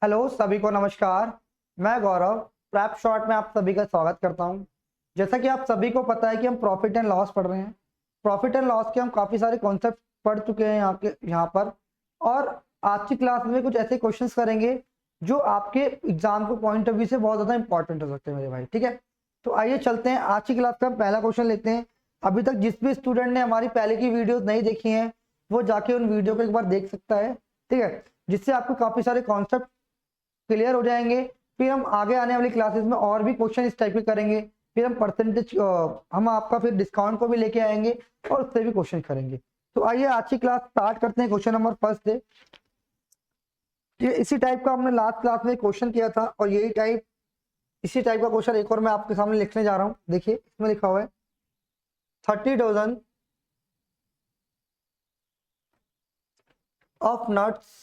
Hello सभी को नमस्कार। मैं गौरव प्रैप शॉर्ट में आप सभी का स्वागत करता हूं। जैसा कि आप सभी को पता है कि हम प्रॉफिट एंड लॉस पढ़ रहे हैं। प्रॉफिट एंड लॉस के हम काफ़ी सारे कॉन्सेप्ट पढ़ चुके हैं यहाँ पर। और आज की क्लास में कुछ ऐसे क्वेश्चंस करेंगे जो आपके एग्जाम को पॉइंट ऑफ व्यू से बहुत ज़्यादा इंपॉर्टेंट हो सकते हैं मेरे भाई। ठीक है, तो आइए चलते हैं आज की क्लास का पहला क्वेश्चन लेते हैं। अभी तक जिस भी स्टूडेंट ने हमारी पहले की वीडियोस नहीं देखी हैं वो जाके उन वीडियो को एक बार देख सकता है। ठीक है, जिससे आपको काफ़ी सारे कॉन्सेप्ट क्लियर हो जाएंगे। फिर हम आगे आने वाली क्लासेस में और भी क्वेश्चन इस टाइप के करेंगे। फिर हम परसेंटेज हम आपका फिर डिस्काउंट को भी लेके आएंगे और उससे भी क्वेश्चन करेंगे। तो आइए आज की क्लास स्टार्ट करते हैं। क्वेश्चन नंबर फर्स्ट से ये इसी टाइप का हमने लास्ट क्लास में क्वेश्चन किया था और इसी टाइप का क्वेश्चन एक और मैं आपके सामने लिखने जा रहा हूँ। देखिए इसमें लिखा हुआ है 30 dozen of nuts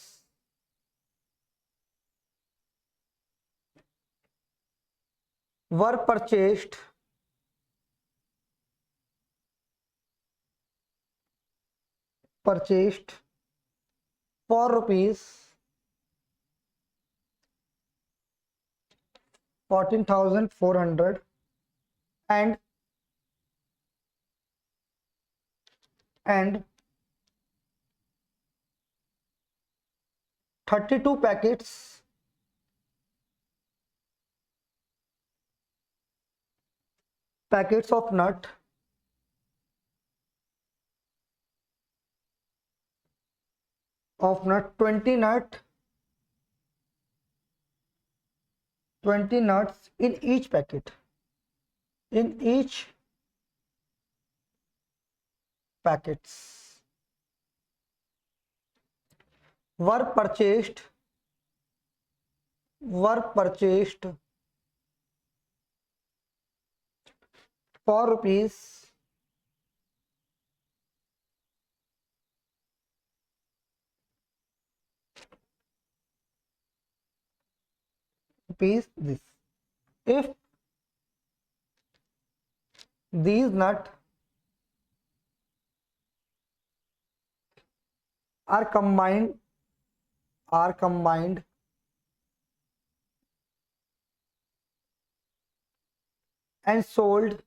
were purchased for rupees 14,400 and 32 packets of nut of nut 20 nuts in each packets were purchased for rupees this. If these nuts are combined and sold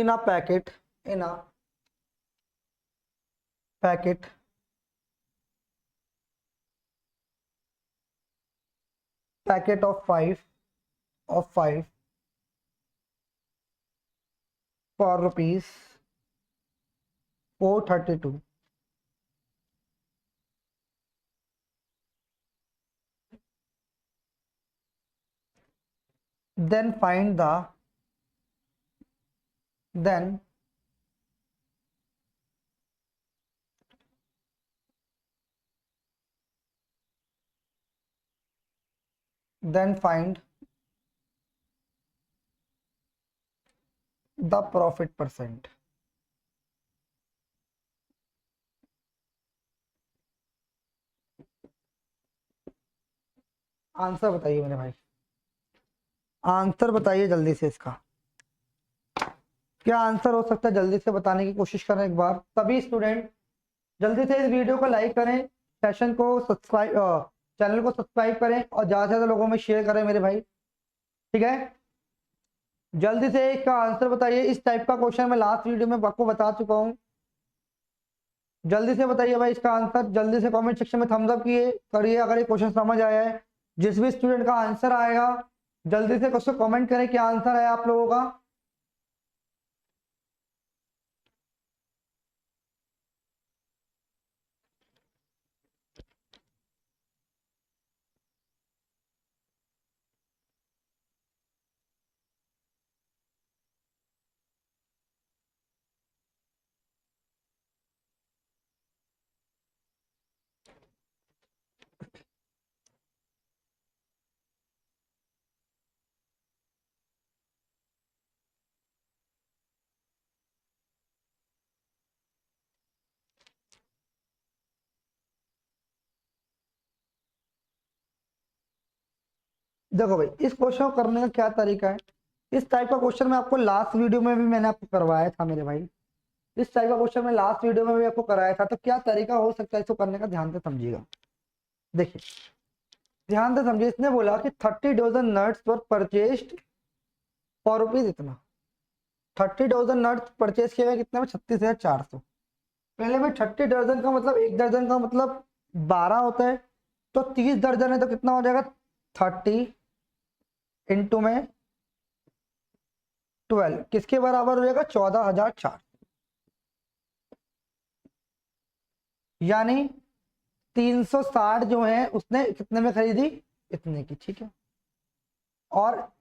in a packet of 5 for rupees 432, then find the profit percent. Answer बताइए मेरे भाई, answer बताइए जल्दी से इसका। क्या answer हो सकता है? जल्दी से बताने की कोशिश करें एक बार सभी स्टूडेंट। जल्दी से इस वीडियो को लाइक करें, सेशन को सब्सक्राइब, चैनल को सब्सक्राइब करें और ज़्यादा से ज़्यादा लोगों में शेयर करें मेरे भाई। ठीक है, जल्दी से इसका आंसर बताइए। इस टाइप का क्वेश्चन मैं लास्ट वीडियो में आपको बता चुका हूँ। जल्दी से बताइए भाई इसका आंसर। जल्दी से कमेंट सेक्शन में थम्स अप करिए अगर ये क्वेश्चन समझ आया है। जिस भी स्टूडेंट का आंसर आएगा जल्दी से उसको कमेंट करें क्या आंसर है आप लोगों का। देखो भाई इस क्वेश्चन को करने का क्या तरीका है। इस टाइप का क्वेश्चन मैं आपको लास्ट वीडियो में भी मैंने आपको करवाया था मेरे भाई। इस टाइप का क्वेश्चन मैं लास्ट वीडियो में भी आपको कराया था, तो क्या तरीका हो सकता है इसको करने का, ध्यान से समझिएगा। देखिए ध्यान से समझिए, इसने बोला कि 30 dozen nuts were purchased for rupees इतना। 30 डजन नट्स परचेज किए गए कितने में, 36,400। पहले में 30 दर्जन का मतलब, एक दर्जन का मतलब 12 होता है, तो 30 दर्जन है तो कितना हो जाएगा, 30 इंटू में 12 किसके बराबर हो जाएगा, 14,400। यानी 360 जो है उसने कितने में खरीदी, इतने की, ठीक है। और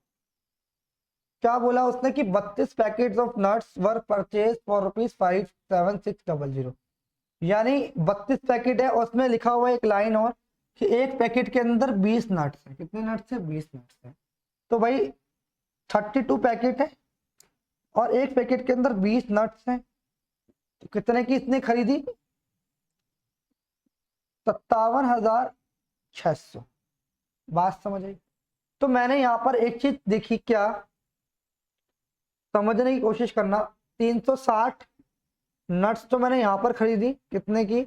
क्या बोला उसने कि 32 packet of nuts were purchase for ₹57600। यानी 32 पैकेट है, उसमें लिखा हुआ है एक लाइन और कि एक पैकेट के अंदर 20 नट्स है। कितने नट्स है, 20 नट्स है। तो भाई 32 पैकेट है और एक पैकेट के अंदर 20 नट्स हैं, तो कितने की इसने खरीदी, 57,600। बात समझ आई। तो मैंने यहाँ पर एक चीज देखी, क्या समझने की कोशिश करना, 360 नट्स तो मैंने यहाँ पर खरीदी कितने की,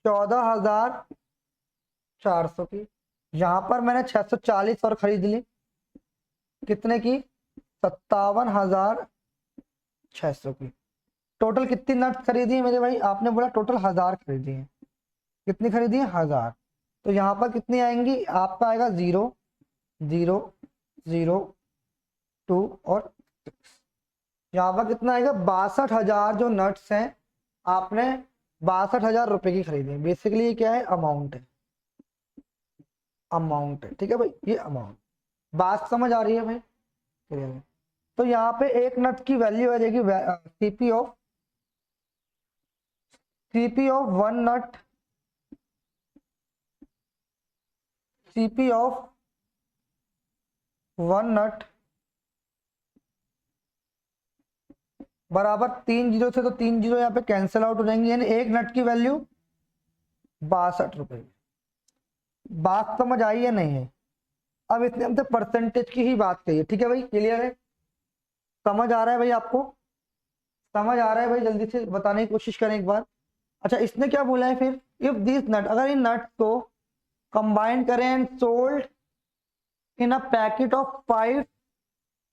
14,400 की। यहाँ पर मैंने 640 और खरीद ली, कितने की, 57,600 की। टोटल कितनी नट्स खरीदी है मेरे भाई, आपने बोला टोटल 1000 खरीदी है। कितनी खरीदी है, 1000। तो यहाँ पर कितनी आएंगी, आपका आएगा 0 0 0 2 और 6। यहाँ पर कितना आएगा, 62,000 जो नट्स हैं आपने 62,000 रुपए की खरीदी है। बेसिकली ये क्या है, अमाउंट है, अमाउंट है, ठीक है भाई, ये अमाउंट। बात समझ आ रही है भाई, क्लियर है। तो यहाँ पे एक नट की वैल्यू आ जाएगी CP of one nut, CP of one nut बराबर 3 जीरो से, तो 3 जीरो यहाँ पे कैंसिल आउट हो जाएंगे, यानी एक नट की वैल्यू 62 रुपए। बात समझ आई है, नहीं है। अब इसने हमसे परसेंटेज की ही बात कही है, ठीक है भाई, क्लियर है, समझ आ रहा है भाई आपको, समझ आ रहा है भाई, जल्दी से बताने की कोशिश करें एक बार। अच्छा इसने क्या बोला है फिर, इफ दिस नट, अगर इन नट को कंबाइन करें and sold in a packet of 5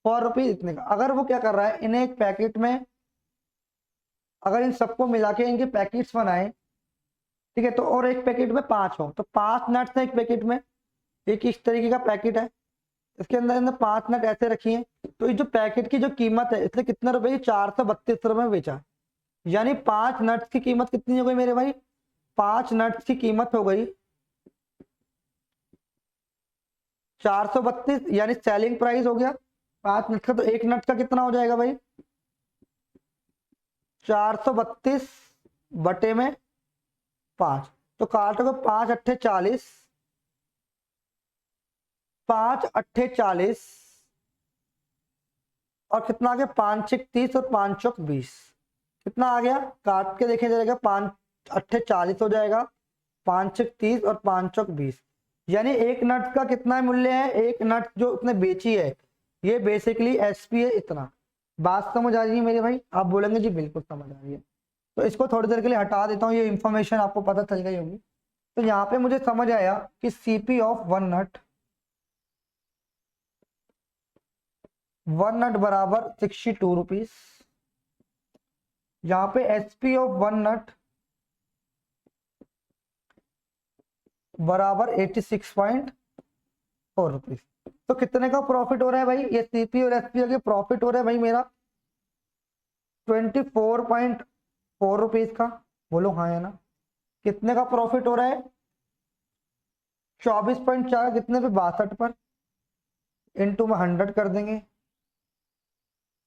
for rupees इतने का। अगर वो क्या कर रहा है, इन्हें एक पैकेट में, अगर इन सबको मिला के इनके पैकेट्स बनाए, ठीक है, तो और एक पैकेट में 5 हो, तो 5 नट्स है एक पैकेट में, एक इस तरीके का पैकेट है, इसके अंदर अंदर 5 नट ऐसे रखी है। तो ये जो पैकेट की जो कीमत है, इसने कितने रुपए की, 432 रुपए में बेचा। यानी 5 नट्स की कीमत कितनी हो गई मेरे भाई, 5 नट्स की कीमत हो गई 432, यानी सेलिंग प्राइस हो गया 5 नट का। तो एक नट का कितना हो जाएगा भाई, 432 बटे में 5, तो काटोगे 5 अट्ठे 40, 5 अट्ठे 40 और कितना आ गया, 5 छक 30 और 5 चौक 20। कितना आ गया, काट के देखे जाएगा, 5 अट्ठे 40 हो जाएगा, 5 छक 30 और 5 चौक 20। यानी एक नट का कितना मूल्य है, एक नट जो उसने बेची है, ये बेसिकली एसपी है इतना। बात समझ आ रही है मेरे भाई, आप बोलेंगे जी बिल्कुल समझ आ रही है। तो इसको थोड़ी देर के लिए हटा देता हूँ, ये इंफॉर्मेशन आपको पता चल गई होगी। तो यहाँ पे मुझे समझ आया कि सीपी ऑफ वन नट बराबर 62 रुपीज। यहाँ पे एसपी ऑफ वन नट बराबर 86.4 रुपीज। तो कितने का प्रॉफिट हो रहा है भाई, ये सीपी और एसपी के प्रॉफिट हो रहा है भाई मेरा 24.4 रुपीज का। बोलो हाँ है ना। कितने का प्रॉफिट हो रहा है, 24.4, कितने पे, 62 पर, इंटू में 100 कर देंगे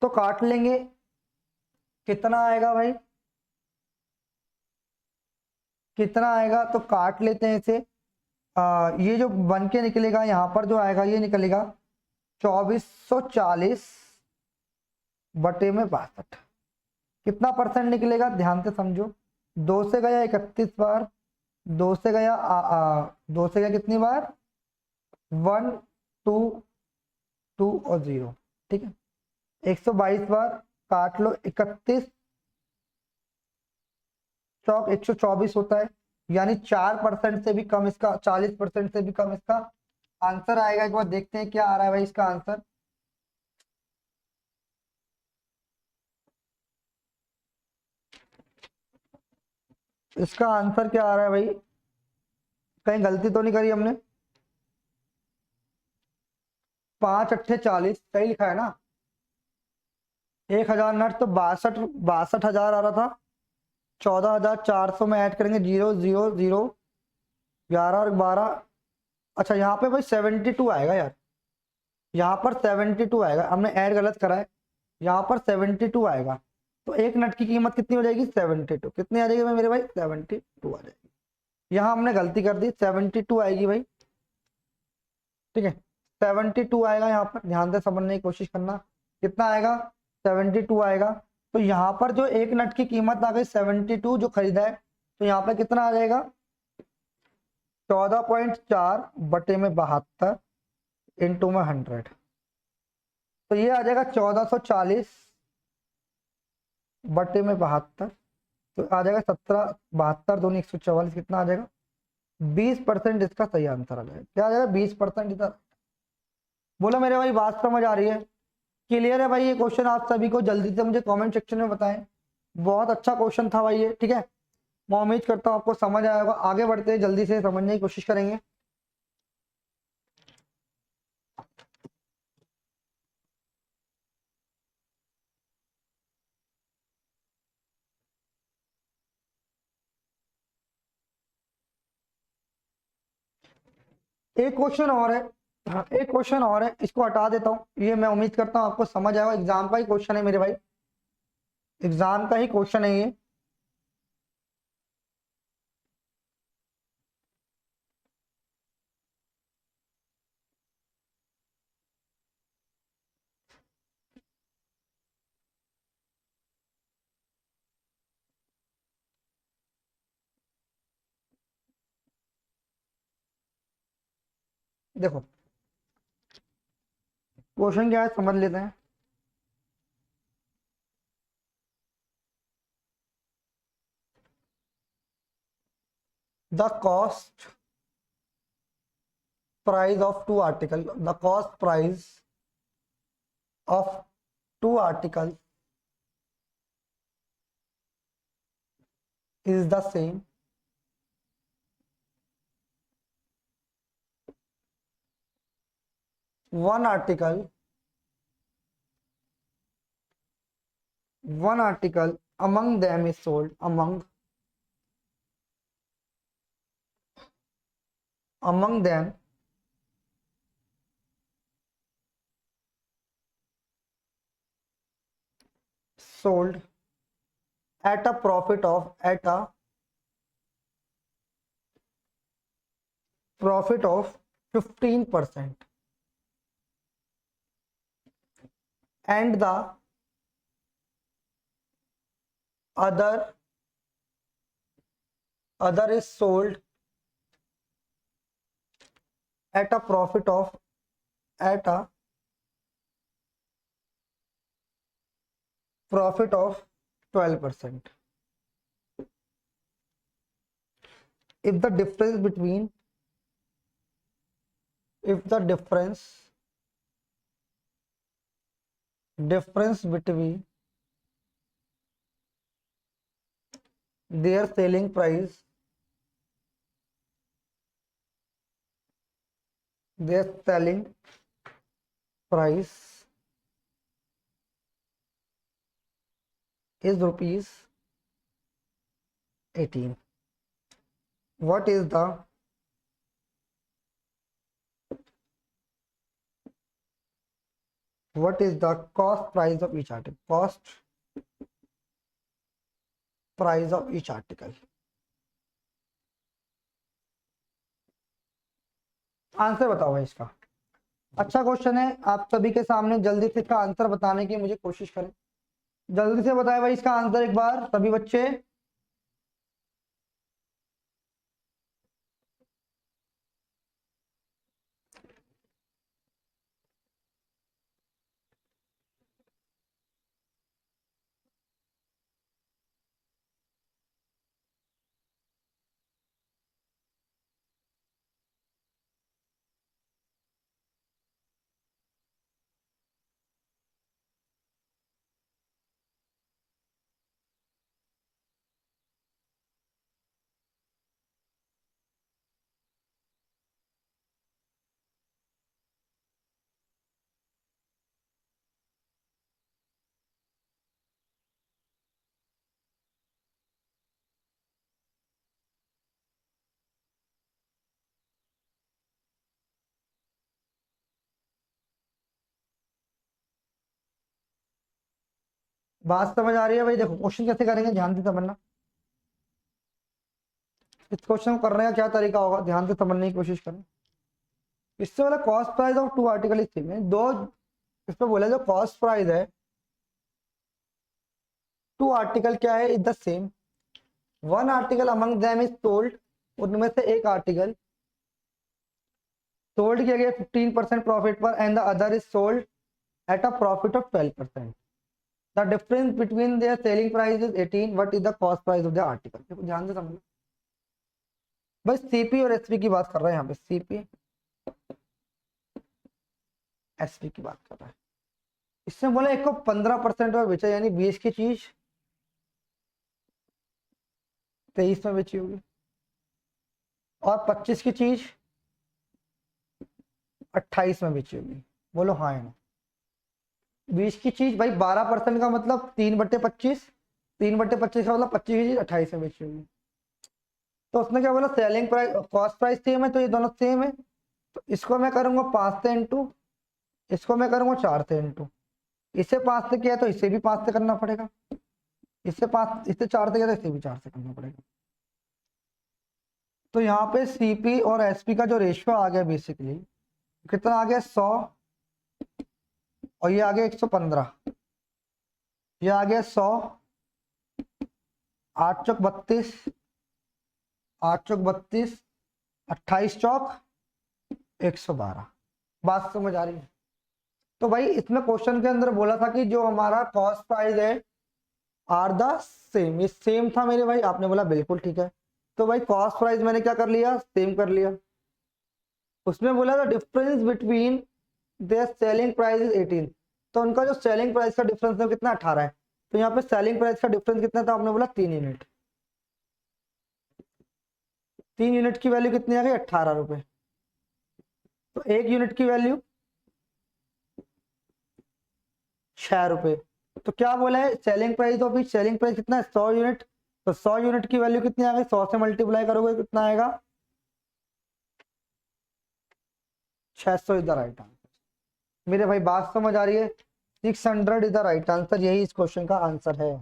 तो काट लेंगे, कितना आएगा भाई, कितना आएगा, तो काट लेते हैं इसे। ये जो बन के निकलेगा यहाँ पर जो आएगा, ये निकलेगा 2440 बटे में 62। कितना परसेंट निकलेगा, ध्यान से समझो, 2 से गया 31 बार, 2 से गया 2 से गया कितनी बार, 1 2 2 और 0, ठीक है, 122 बार, काट लो 31 स्टॉक 124 होता है, यानी 4% से भी कम इसका, 40% से भी कम इसका आंसर आएगा। एक बार देखते हैं क्या आ रहा है भाई इसका आंसर। इसका आंसर क्या आ रहा है भाई, कहीं गलती तो नहीं करी हमने? 5 अट्ठे 40 सही लिखा है ना? 1000 नट तो 62,000 आ रहा था। 14,400 में ऐड करेंगे, 0 0 0, 11 और 12। अच्छा यहाँ पे भाई 72 आएगा यार, यहाँ पर 72 आएगा, हमने ऐड गलत करा है। यहाँ पर 72 आएगा, तो एक नट की कीमत कितनी हो जाएगी? 72। कितनी आ जाएगी भाई मेरे भाई? 72 आ जाएगी। यहाँ हमने गलती कर दी, 72 आएगी भाई, ठीक है। 72 आएगा यहाँ पर, ध्यान से समझने की कोशिश करना। कितना आएगा? 72 आएगा। तो यहाँ पर जो एक नट की कीमत आ गई 72 जो खरीदा है, तो यहाँ पे कितना आ जाएगा? 14.4 बटे में 72 इंटू में 100, तो ये आ जाएगा 1440 बटे में 72, तो आ जाएगा 17, 72 दूनी 144, कितना आ जाएगा? 20% इसका सही आंसर आ जाएगा। क्या आ जाएगा? 20% इधर। बोलो मेरे भाई बात समझ आ रही है? क्लियर है भाई? ये क्वेश्चन आप सभी को जल्दी से मुझे कमेंट सेक्शन में बताएं। बहुत अच्छा क्वेश्चन था भाई ये, ठीक है। मैं उम्मीद करता हूँ आपको समझ आया होगा। आगे बढ़ते हैं, जल्दी से समझने की कोशिश करेंगे। एक क्वेश्चन और है, हाँ एक क्वेश्चन और है, इसको हटा देता हूँ। ये मैं उम्मीद करता हूँ आपको समझ आएगा, एग्जाम का ही क्वेश्चन है मेरे भाई, एग्जाम का ही क्वेश्चन है ये। देखो क्वेश्चन क्या है, समझ लेते हैं। The cost price of two article, the cost price of two article is the same one article among them is sold among them sold at a profit of 15%, and the other is sold at a profit of at a profit of 12%. If the difference between if the difference between their selling price is rupees 18, what is the cost price of each article? Cost price of each article. Answer बताओ भाई इसका। अच्छा question है, आप सभी के सामने जल्दी से इसका आंसर बताने की मुझे कोशिश करें। जल्दी से बताए भाई इसका आंसर एक बार सभी बच्चे। बात समझ आ रही है भाई? देखो क्वेश्चन कैसे करेंगे, ध्यान से समझना। इस क्वेश्चन को करने का क्या तरीका होगा, ध्यान से समझने की कोशिश करें। इससे वाला cost price of two article इस में दो, इस पे बोला जो कॉस्ट प्राइस है टू आर्टिकल क्या है, is the same. One article among them is sold, उनमें से एक आर्टिकल सोल्ड किया गया 15% प्रॉफिट पर and the other is sold at a profit of 12%। The difference between their selling price is 18, what is the cost price of the article. देखो ध्यान से समझो, बस सीपी और एसपी की बात कर रहे हैं यहाँ पे, सीपी एसपी की बात कर रहा है। इससे बोले एक को 15% में बेचा, यानी 20 की चीज 23 में बेची होगी, और 25 की चीज 28 में बेची होगी। बोलो हाँ है ना? 20 की चीज भाई 12% का मतलब 3/25, 3/25 का मतलब 25 की चीज 28 में बेची होगी। तो उसने क्या बोला, selling price cost price same है, तो ये दोनों सेम है। तो इसको मैं करूंगा 5 से इंटू, इसको मैं करूंगा 4 से इंटू। इसे 5 से किया तो इसे भी 5 से करना पड़ेगा, इससे 5, इससे 4 से किया तो इसे भी 4 से करना पड़ेगा। तो यहाँ पे सीपी और एसपी का जो रेशियो आ गया बेसिकली कितना आ गया, 100, और ये आ गया 115। ये आ गया 100, 8 चौक 32, 8 चौक 32, 28 चौक 112। बात समझ आ रही है? तो भाई इसमें क्वेश्चन के अंदर बोला था कि जो हमारा कॉस्ट प्राइस है आर द सेम, ये सेम था मेरे भाई, आपने बोला बिल्कुल ठीक है। तो भाई कॉस्ट प्राइस मैंने क्या कर लिया, सेम कर लिया। उसमें बोला था difference between their selling price is 18, तो उनका जो सेलिंग प्राइस का डिफरेंस है कितना, 18 है। तो यहाँ पे सेलिंग प्राइस का डिफरेंस कितना था, आपने बोला 3 यूनिट। 3 यूनिट की वैल्यू कितनी आ गई, 18 रुपए। तो 1 यूनिट की वैल्यू 6 रुपए। तो क्या बोला है, selling price of each, selling price कितना है, 100 यूनिट। तो 100 यूनिट की वैल्यू कितनी आ गई, 100 से मल्टीप्लाई करोगे कितना आएगा, 600 इज द राइट आंसर। मेरे भाई बात समझ आ रही है? 600 इज द राइट आंसर, यही इस क्वेश्चन का आंसर है।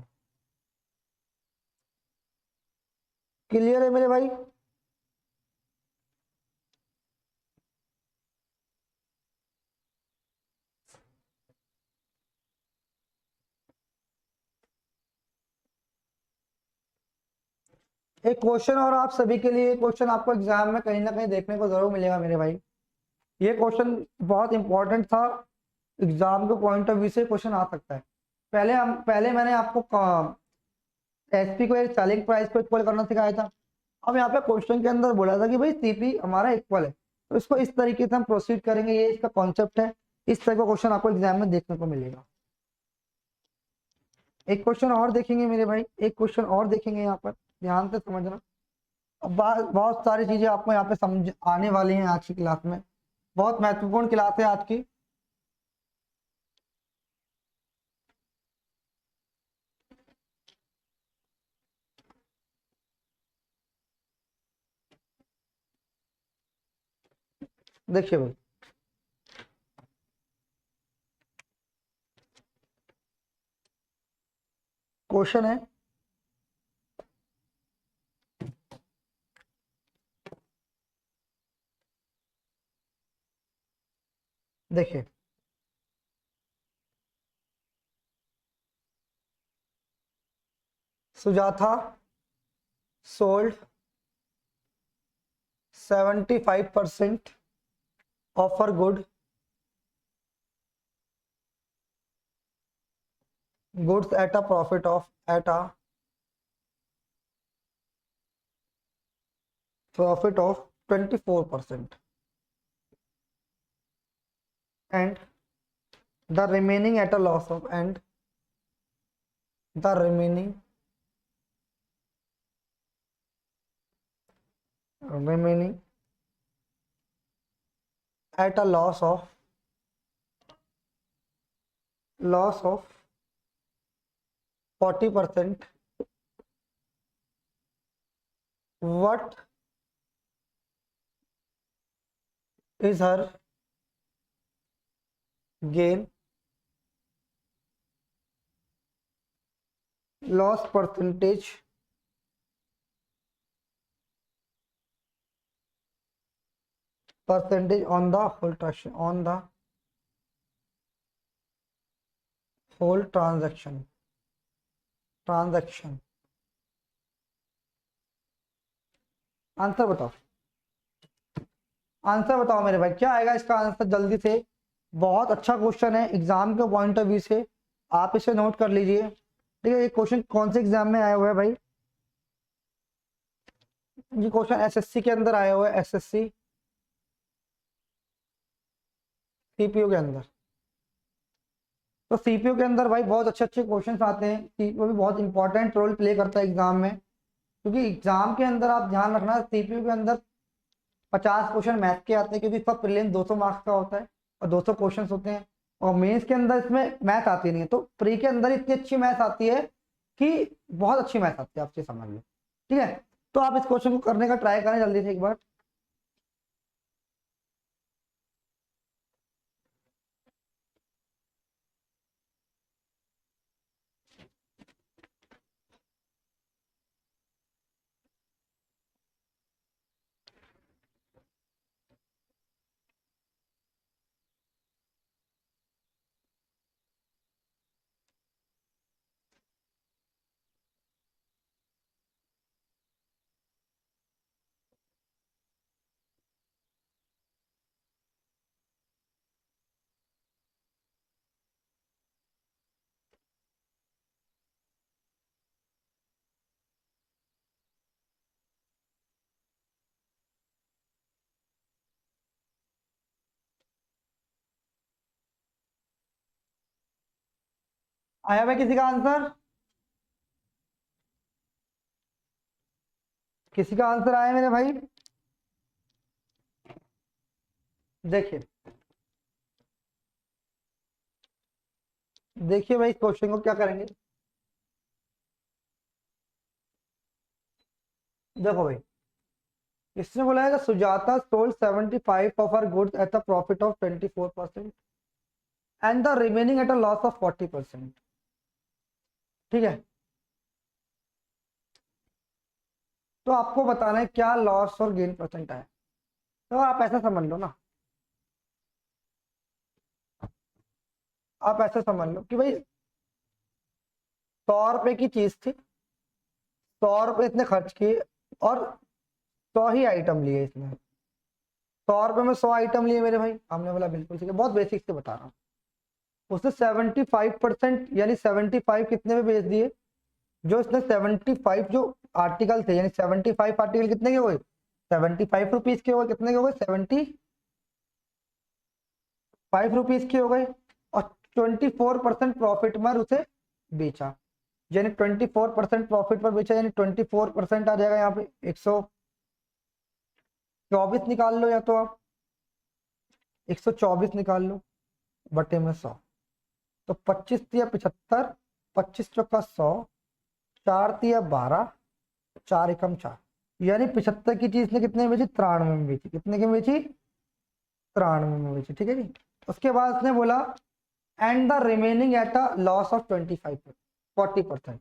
क्लियर है मेरे भाई? एक क्वेश्चन और आप सभी के लिए, क्वेश्चन आपको एग्जाम में कहीं ना कहीं देखने को जरूर मिलेगा मेरे भाई। ये क्वेश्चन बहुत इंपॉर्टेंट था, एग्जाम के पॉइंट ऑफ व्यू से क्वेश्चन आ सकता है। पहले मैंने आपको एसपी को एक सेलिंग प्राइस को इक्वल करना सिखाया था। अब यहाँ पे क्वेश्चन के अंदर बोला था कि भाई सीपी हमारा इक्वल है, तो इसको इस तरीके से हम प्रोसीड करेंगे, ये इसका कॉन्सेप्ट है। इस तरह का क्वेश्चन आपको एग्जाम में देखने को मिलेगा। एक क्वेश्चन और देखेंगे मेरे भाई, एक क्वेश्चन और देखेंगे यहाँ पर, ध्यान से समझना। अब बहुत सारी चीजें आपको यहाँ पे समझ आने वाली हैं आज की क्लास में, बहुत महत्वपूर्ण क्लास है आज की। देखिए भाई, क्वेश्चन है, देखिए Sujata sold 75% offer good goods at a profit of eight a profit of 24%, and the remaining at a loss of, and the remaining at a loss of 40%, what is her gain loss percentage on the whole transaction, on the whole transaction, answer बताओ, answer बताओ मेरे भाई, क्या आएगा इसका answer जल्दी से। बहुत अच्छा क्वेश्चन है एग्जाम के पॉइंट ऑफ व्यू से, आप इसे नोट कर लीजिए। ठीक है, ये क्वेश्चन कौन से एग्जाम में आया हुआ है भाई, ये क्वेश्चन एसएससी के अंदर आया हुआ है, एसएससी सीपीयू के अंदर। तो सीपीयू के अंदर भाई बहुत अच्छे अच्छे क्वेश्चंस आते हैं, सीपीयू भी बहुत इंपॉर्टेंट रोल प्ले करता है एग्जाम में, क्योंकि एग्जाम के अंदर आप ध्यान रखना सीपीयू के अंदर 50 क्वेश्चन मैथ के आते हैं, क्योंकि इसका प्रीलिम्स 200 मार्क्स का होता है और 200 क्वेश्चन होते हैं, और मेंस के अंदर इसमें मैथ आती नहीं है, तो प्री के अंदर इतनी अच्छी मैथ आती है कि बहुत अच्छी मैथ आती है, आपसे समझ लो। ठीक है, तो आप इस क्वेश्चन को करने का ट्राई करें जल्दी से एक बार। आया भाई किसी का आंसर, किसी का आंसर आया मेरे भाई, देखिए देखिए भाई इस क्वेश्चन को क्या करेंगे। देखो भाई, इसने बोला है Sujata sold 75 of her goods at a profit of 24% and the remaining at a loss of 40%। ठीक है, तो आपको बताना है क्या लॉस और गेन परसेंट है। तो आप ऐसा समझ लो ना, आप ऐसा समझ लो कि भाई 100 रुपए की चीज थी, 100 रुपए इसने खर्च किए और 100 ही आइटम लिए इसने, 100 रुपए में 100 आइटम लिए मेरे भाई, हमने बोला बिल्कुल ठीक है, बहुत बेसिक से बता रहा हूँ। उसने 75% यानी 75 कितने में बेच दिए, जो इसने 75 जो आर्टिकल थे, यानी 75 आर्टिकल कितने के हुए, 75 रुपीज के हो गए, कितने के हो गए, 75 रुपीज के हो गए, और 24% प्रॉफिट में उसे बेचा, यानी 24% प्रॉफिट पर बेचा, यानी 24% आ जाएगा यहाँ पे 124 निकाल लो, या तो आप 124 निकाल लो बटे में 100, तो 25 तिया 75, 25 चौका 100, 4 तिया 12, 4 एकम 4, यानी 75 की चीज ने कितने में बेची, 93 में बेची, कितने की बेची, 93 में बेची। ठीक है जी, उसके बाद उसने बोला and the remaining at a loss of 40%।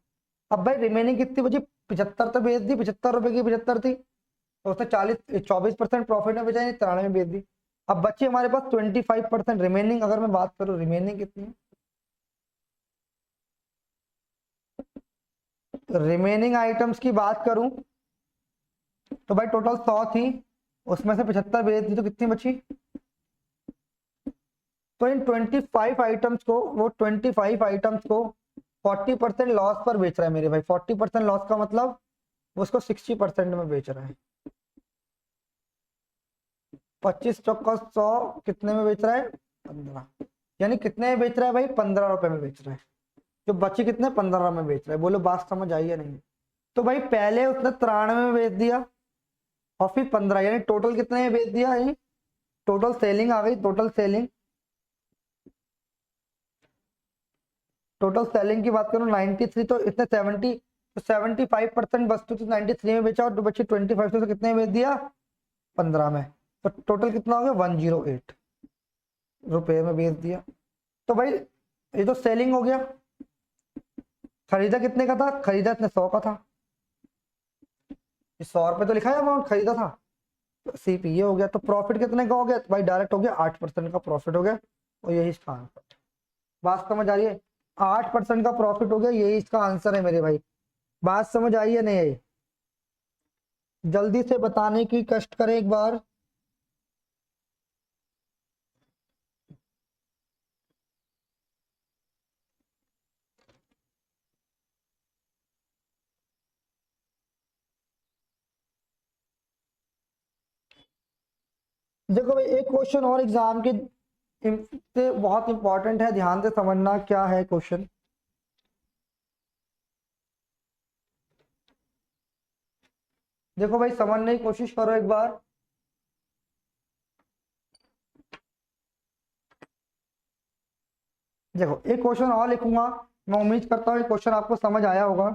अब भाई रिमेनिंग कितनी बची, 75 तो बेच दी, 75 रुपए की 75 थी, तो उसने 24% प्रॉफिट में बेचा, यानी 93 में बेच दी। अब बची हमारे पास 25% रिमेनिंग, अगर मैं बात करूं रिमेनिंग कितनी है, रिमेनिंग आइटम्स की बात करूं तो भाई टोटल 100 थी, उसमें से 75 बेच दी, तो कितनी बची, तो इन 25 आइटम्स को, वो 25 आइटम्स को 40% लॉस पर बेच रहा है मेरे भाई। 40% लॉस का मतलब वो उसको 60% में बेच रहा है। 25 चौका 100 कितने में बेच रहा है, 15, यानी कितने में बेच रहा है भाई, 15 रुपए में बेच रहा है, जो बची कितने, 15 में बेच रहा है। बोलो बात समझ आई या नहीं। तो भाई पहले उसने 93 में बेच दिया और फिर 15, यानी टोटल कितने में बेच दिया, यानी टोटल सेलिंग आ गई, टोटल सेलिंग, टोटल सेलिंग की बात करूं 93, तो इसने 70, तो 75% वस्तु तो 93 में बेचा, और बची 25 तो कितने में बेच दिया, 15 में, तो टोटल कितना हो गया, 108 रुपए में बेच दिया। तो भाई ये तो सेलिंग हो गया, खरीदा कितने का था? खरीदा इतने 100 का था, 100 रुपये तो लिखा है अमाउंट, खरीदा था। सीपीए हो गया, तो प्रॉफिट कितने का हो गया? तो भाई डायरेक्ट हो गया 8% का प्रॉफिट हो गया, और यही इसका आंसर। बात समझ आ रही है? 8% का प्रॉफिट हो गया, यही इसका आंसर है मेरे भाई। बात समझ आई है नहीं आई? जल्दी से बताने की कष्ट करें एक बार। देखो भाई, एक क्वेश्चन और एग्जाम के से बहुत इंपॉर्टेंट है, ध्यान से समझना क्या है क्वेश्चन। देखो भाई, समझने की कोशिश करो एक बार। देखो एक क्वेश्चन और लिखूंगा, मैं उम्मीद करता हूँ ये क्वेश्चन आपको समझ आया होगा।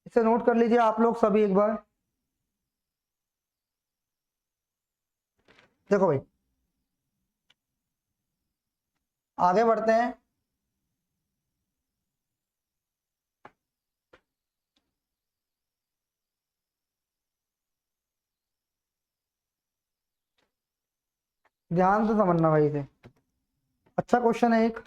इसे नोट कर लीजिए आप लोग सभी एक बार। देखो भाई, आगे बढ़ते हैं। ध्यान से समझना भाई इसे, अच्छा क्वेश्चन है एक।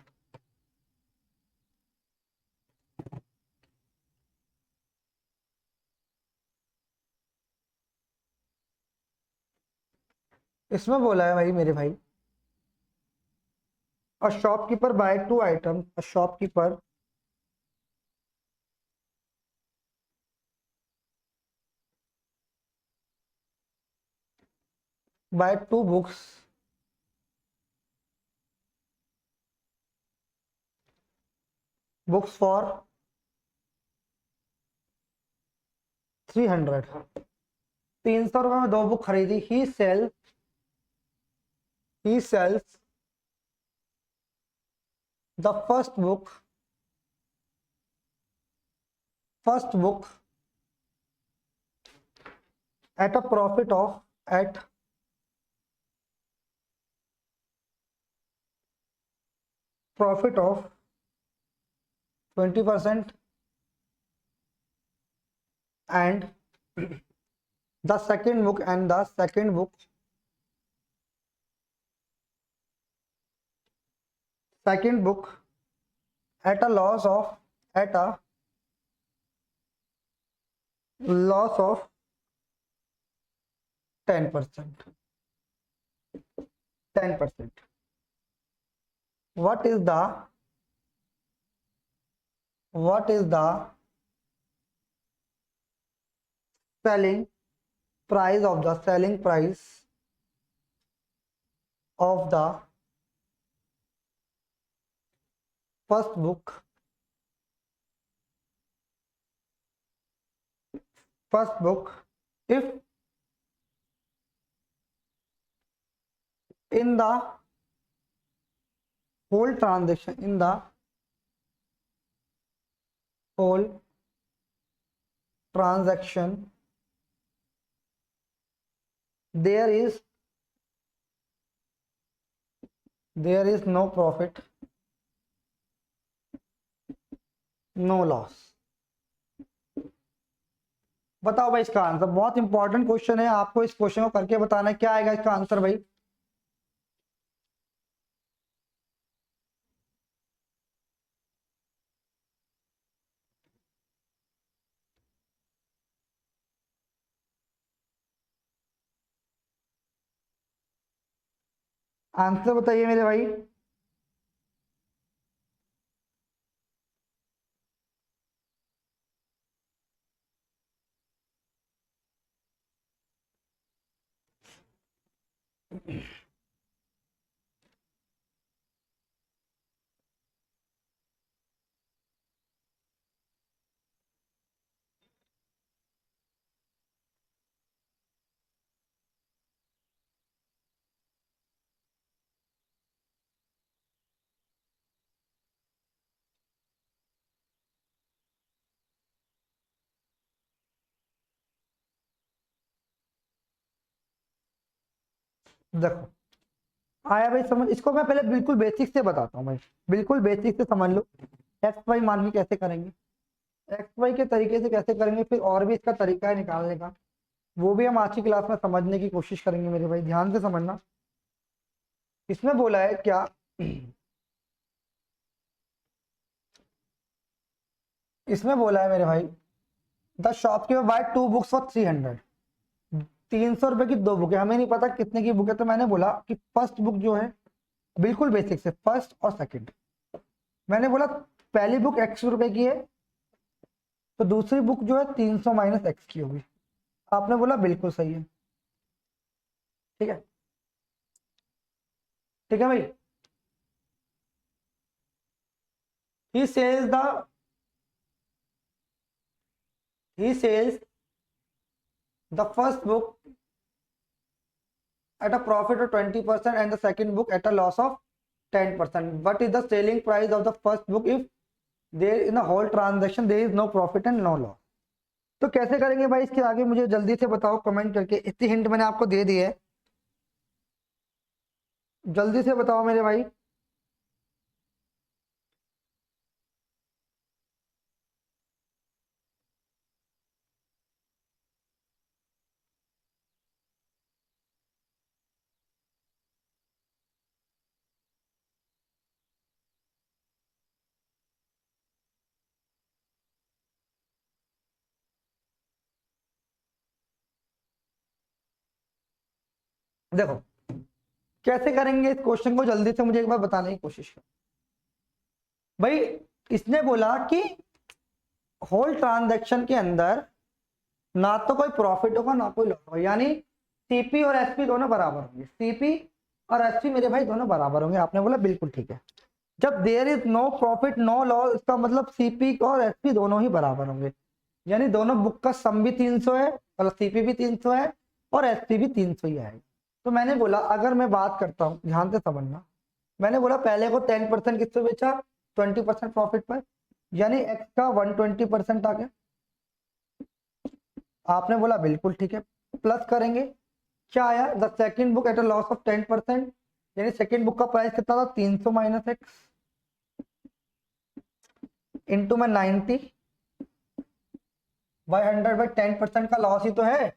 इसमें बोला है भाई मेरे भाई, a shopkeeper buy 2 item, a shopkeeper buy 2 books, books for 300। 300 रुपये में 2 बुक खरीदी। He sells the first book at a profit of at profit of 20%, and the second book at a loss of 10%. 10%. What is the selling selling price of the first book if in the whole transaction there is no profit, no loss। बताओ भाई इसका answer. बहुत important question है, आपको इस question को करके बताना है क्या आएगा इसका आंसर भाई। आंसर बताइए मेरे भाई। देखो आया भाई समझ? इसको मैं पहले बिल्कुल बेसिक से बताता हूँ भाई, बिल्कुल बेसिक से समझ लो। एक्स वाई मान के कैसे करेंगे। एक्स वाई के तरीके से कैसे करेंगे, फिर और भी इसका तरीका है निकालने का, वो भी हम आज की क्लास में समझने की कोशिश करेंगे मेरे भाई, ध्यान से समझना। इसमें बोला है क्या, इसमें बोला है मेरे भाई, the shopkeeper buy 2 books for 300। 300 रुपए की 2 बुक है, हमें नहीं पता कितने की बुक है, तो मैंने बोला कि फर्स्ट बुक जो है, बिल्कुल बेसिक से फर्स्ट और सेकंड, मैंने बोला पहली बुक 100 रुपए की है, तो दूसरी बुक जो है 300 माइनस एक्स की होगी। आपने बोला बिल्कुल सही है, ठीक है, ठीक है भाई। He sells the he sells the first book at a profit of 20% and the second book at a loss of 10%. What is the selling price of the first book if there in the whole transaction there is no profit and no loss? तो कैसे करेंगे भाई, इसके आगे मुझे जल्दी से बताओ कमेंट करके, इतनी हिंट मैंने आपको दे दी है, जल्दी से बताओ मेरे भाई। देखो कैसे करेंगे इस क्वेश्चन को, जल्दी से मुझे एक बार बताने की कोशिश करो भाई। इसने बोला कि होल ट्रांजैक्शन के अंदर ना तो कोई प्रॉफिट होगा ना कोई लॉस होगा, यानी सीपी और एसपी दोनों बराबर होंगे, सीपी और एसपी मेरे भाई दोनों बराबर होंगे। आपने बोला बिल्कुल ठीक है। जब there is no profit no loss, इसका मतलब सीपी और एसपी दोनों ही बराबर होंगे, यानी दोनों बुक का सम भी 300 है, मतलब सीपी भी 300 है और एसपी भी 300 ही आएगा। तो मैंने बोला अगर मैं बात करता हूँ, ध्यान से समझना, मैंने बोला पहले को 10% किससे बेचा, 20% प्रॉफिट पर, यानी एक्स का 120% आ गया। आपने बोला बिल्कुल ठीक है, प्लस करेंगे, क्या आया, the second book at a loss of 10%, यानी सेकंड बुक का प्राइस कितना था, 300 माइनस एक्स इंटू में 90 बाई 100 बाई 10% का लॉस ही तो है,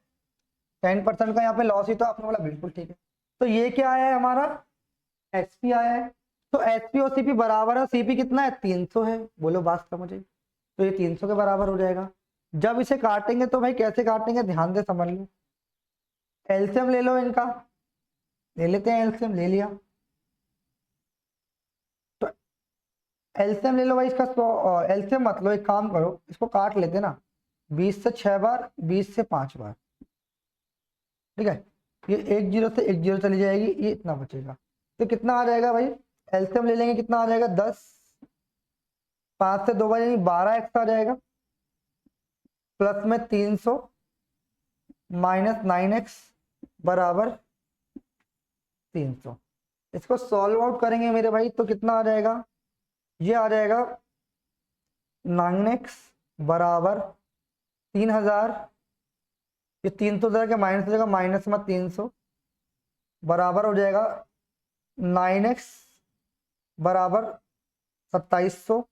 10% का यहाँ पे लॉस ही तो। आपने बोला बिल्कुल ठीक है। तो ये क्या आया है हमारा, एसपी आया है। तो एसपी और सीपी बराबर है, सीपी कितना है, 300 है, बोलो बात समझ आई। तो ये 300 के बराबर हो जाएगा। जब इसे काटेंगे तो भाई कैसे काटेंगे, ध्यान से समझ लो, एलसीएम ले लो इनका, ले लेते हैं एलसीएम, ले लिया। तो एलसीएम ले लो भाई इसका, एलसीएम मत लो, एक काम करो इसको काट लेते ना, 20 से 6 बार, 20 से 5 बार, ठीक है। ये एक जीरो से एक जीरो चली जाएगी, ये इतना बचेगा। तो कितना आ जाएगा भाई, एलसीएम ले लेंगे, कितना आ जाएगा, 10, 5 से 2 बार यानी 12 एक्स आ जाएगा, प्लस में 300 माइनस 9x बराबर 300। इसको सॉल्व आउट करेंगे मेरे भाई तो कितना आ जाएगा, ये आ जाएगा 9x बराबर 3000, ये 300 के माइनस हो जाएगा, माइनस में 300 बराबर हो जाएगा 9x बराबर 2700।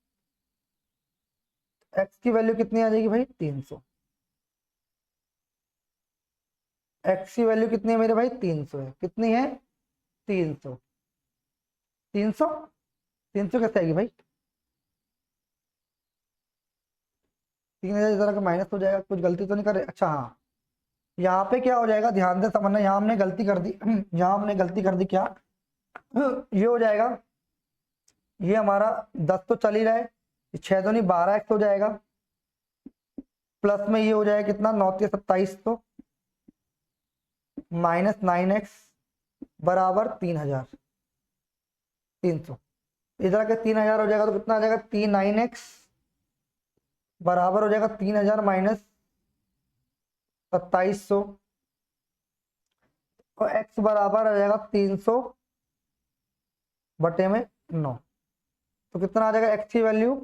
x की वैल्यू कितनी आ जाएगी भाई, 300। x की वैल्यू कितनी है मेरे भाई, 300 है, कितनी है, 300। 300, 300 कैसे आएगी भाई, 3000 इधर का माइनस हो जाएगा, कुछ गलती तो नहीं कर रहे, अच्छा हाँ, यहाँ पे क्या हो जाएगा, ध्यान से समझना, यहाँ हमने गलती कर दी, यहाँ हमने गलती कर दी, क्या ये हो जाएगा, ये हमारा 10 तो चल ही रहा है, 6 तो नहीं 12 एक्स हो जाएगा, प्लस में ये हो जाएगा कितना, 9 के 27 तो माइनस 9x बराबर 300। इधर के 3000 हो जाएगा तो कितना आ जाएगा, 9x बराबर हो जाएगा 3000 माइनस 2700, और x बराबर आ जाएगा 300 बटे में 9। तो कितना आ जाएगा x की वैल्यू,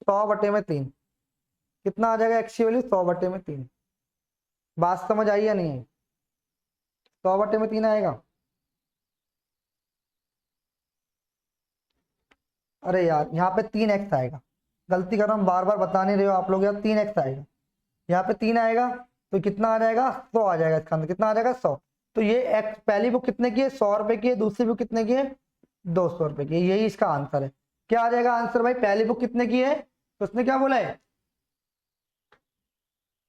100 बटे में 3, कितना आ जाएगा x की वैल्यू, 100 बटे में 3। बात समझ आई या नहीं आई, 100 बटे में 3 आएगा। अरे यार यहाँ पे 3x आएगा, गलती कर रहा हूँ, बार बार बता नहीं रहे हो आप लोग। यहाँ 3x आएगा, यहाँ पे 3 आएगा तो कितना आ जाएगा, 100 आ जाएगा। इसका अंदर कितना आ जाएगा, 100। तो ये एक्स पहली बुक कितने की है, 100 रुपए की है। दूसरी बुक कितने की है, 200 रुपए की है। यही इसका आंसर है। क्या आ जाएगा आंसर भाई, पहली बुक कितने की है, तो उसने क्या बोला है,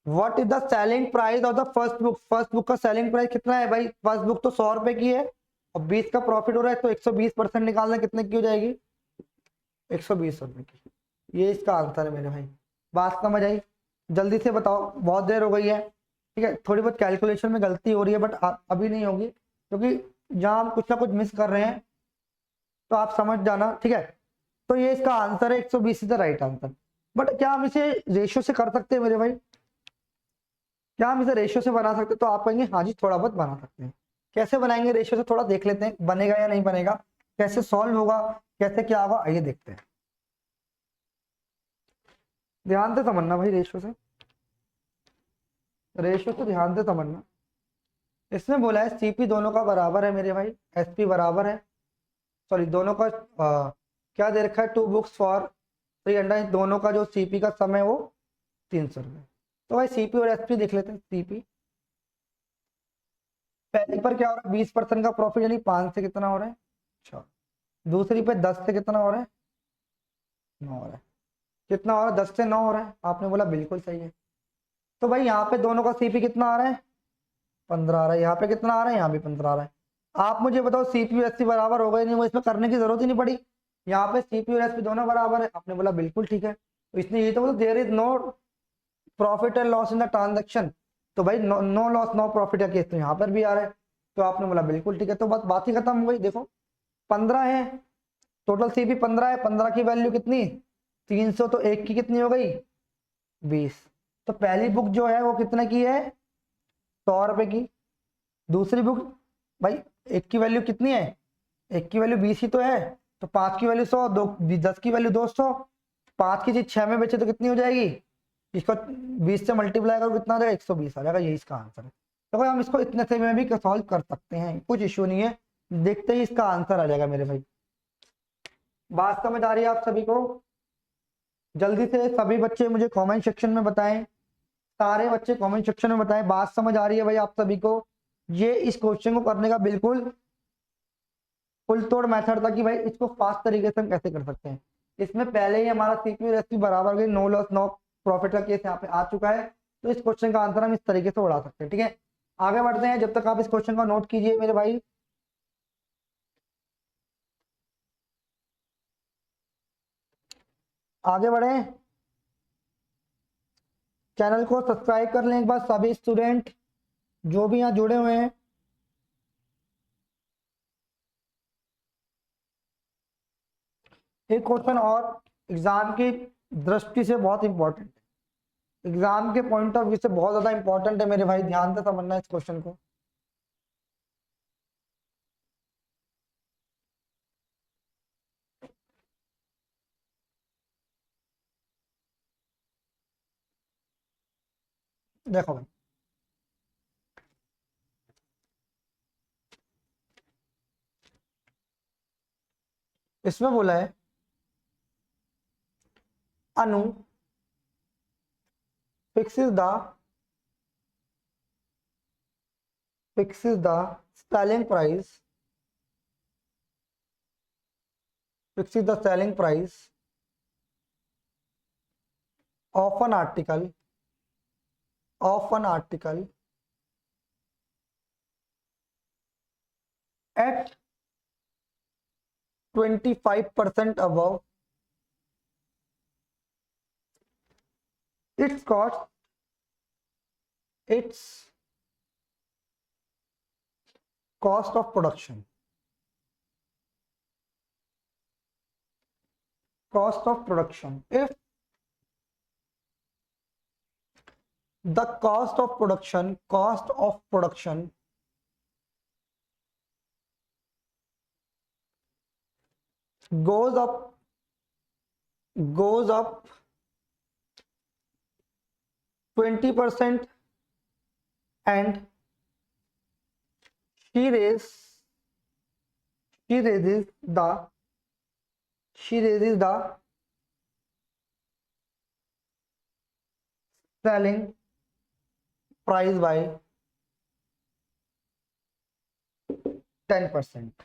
what is the selling price of the first book. First book का सेलिंग प्राइस कितना है भाई, फर्स्ट बुक तो 100 रुपए की है और 20 का प्रॉफिट हो रहा है, तो 120% निकालना कितने की हो जाएगी, 120 रुपए की। ये इसका आंसर है मेरे भाई। बात समझ आई, जल्दी से बताओ, बहुत देर हो गई है। ठीक है, थोड़ी बहुत कैलकुलेशन में गलती हो रही है बट अभी नहीं होगी, क्योंकि जहां हम कुछ ना कुछ मिस कर रहे हैं तो आप समझ जाना। ठीक है, तो ये इसका आंसर है, 120 is the right answer. But क्या हम इसे रेशियो से कर सकते हैं मेरे भाई, क्या हम इसे रेशियो से बना सकते हैं, तो आप कहेंगे हाँ जी थोड़ा बहुत बना सकते हैं। कैसे बनाएंगे रेशियो से, थोड़ा देख लेते हैं, बनेगा या नहीं बनेगा, कैसे सॉल्व होगा, कैसे क्या होगा, आइए देखते हैं। ध्यान से समझना भाई, रेशियो से, रेशियो से ध्यान से समझना। इसमें बोला है सीपी दोनों का बराबर है मेरे भाई, एसपी बराबर है, सॉरी दोनों का क्या दे रखा है, 2 बुक्स फॉर 300। दोनों का जो सीपी का समय है वो 300 रुपये। तो भाई सीपी और एसपी देख लेते हैं। सीपी पहली पर क्या हो रहा है, 20% का प्रॉफिट, यानी 5 से कितना हो रहा है, 6। दूसरी पे 10 से कितना हो रहा है, 9 हो रहा है। कितना हो रहा है, 10 से 9 हो रहा है। आपने बोला बिल्कुल सही है। तो भाई यहाँ पे दोनों का सीपी कितना आ रहा है, 15 आ रहा है। यहाँ पे कितना आ रहा है, यहाँ भी 15 आ रहा है। आप मुझे बताओ सीपी और एसपी बराबर हो गए, नहीं वो इसमें करने की जरूरत ही नहीं पड़ी। यहाँ पे सीपी और एसपी दोनों बराबर है। आपने बोला बिल्कुल ठीक है, तो इसने ये तो बोला there is no profit and loss in the transaction. तो भाई नो लॉस नो प्रॉफिट का केस तो यहाँ पर भी आ रहा है। तो आपने बोला बिल्कुल ठीक है, तो बात ही खत्म हो गई। देखो 15 है, टोटल सीपी 15 है, 15 की वैल्यू कितनी, 300, तो एक की कितनी हो गई, 20। तो पहली बुक जो है वो कितने की है, 100 रुपए की। दूसरी बुक भाई, एक की वैल्यू कितनी है, एक की वैल्यू 20 ही तो है, तो 5 की वैल्यू 100, 10 की वैल्यू 200। 5 की चीज 6 में बेचे तो कितनी हो जाएगी, इसको 20 से मल्टीप्लाई करो कितना आ जाएगा, 120 आ जाएगा। यही इसका आंसर है। तो भाई हम इसको इतने से में भी सॉल्व कर सकते हैं, कुछ इश्यू नहीं है, देखते ही इसका आंसर आ जाएगा मेरे भाई। बात समझ आ रही है आप सभी को, जल्दी से सभी बच्चे मुझे कमेंट सेक्शन में बताएं, सारे बच्चे कमेंट सेक्शन में बताएं बात समझ आ रही है भाई आप सभी को। ये इस क्वेश्चन को करने का बिल्कुल फुल तोड़ मेथड था कि भाई इसको फास्ट तरीके से हम कैसे कर सकते हैं। इसमें पहले ही हमारा सीपीयू रेसिपी बराबर गई, नो लॉस नो प्रॉफिट का केस यहाँ पे आ चुका है। तो इस क्वेश्चन का आंसर हम इस तरीके से उड़ा सकते हैं। ठीक है, आगे बढ़ते हैं, जब तक आप इस क्वेश्चन का नोट कीजिए मेरे भाई। आगे बढ़े, चैनल को सब्सक्राइब कर लें एक बार सभी स्टूडेंट जो भी यहाँ जुड़े हुए हैं। एक क्वेश्चन और एग्जाम की दृष्टि से बहुत इंपॉर्टेंट है, एग्जाम के पॉइंट ऑफ व्यू से बहुत ज्यादा इंपॉर्टेंट है मेरे भाई, ध्यान से समझना इस क्वेश्चन को। देखो भाई, इसमें बोला है अनु fixes the fixes the selling price fixes the selling price of an article at 25% above its cost of production. If the cost of production goes up 20% and she raises she raises the she raises the selling price by 10%,